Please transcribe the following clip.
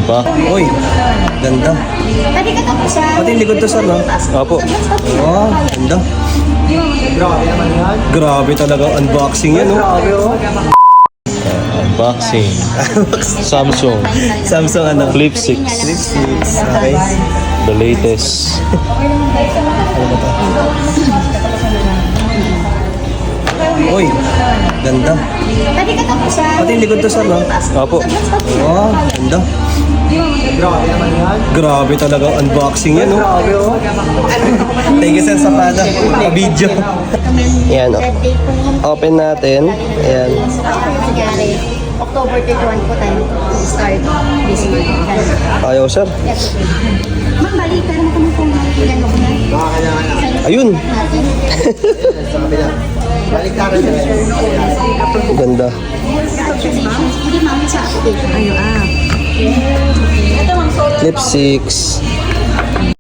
Ba? Uy, ganda. Pwede ka tapos siya. Pati yung likod to, sir, no? Opo. Wow, ganda. Grabe talaga ang unboxing yan, no? Unboxing. Samsung. Samsung ano? Flip 6. Flip 6. Okay. The latest. Uy, ganda. Pwede ka tapos siya. Pati yung likod to, sir, no? Opo. Wow, ganda. Grabe talaga ang unboxing yan, no? Thank you, sir, sa video. Yan, o. Open natin. Ayan. Nangyari. October 31 po tayo start this month. Ayaw, sir. Ma'am, balik ka naman kung ilan ko na. Ayun. Ganda. Hindi ma'am sa application. Flip 6.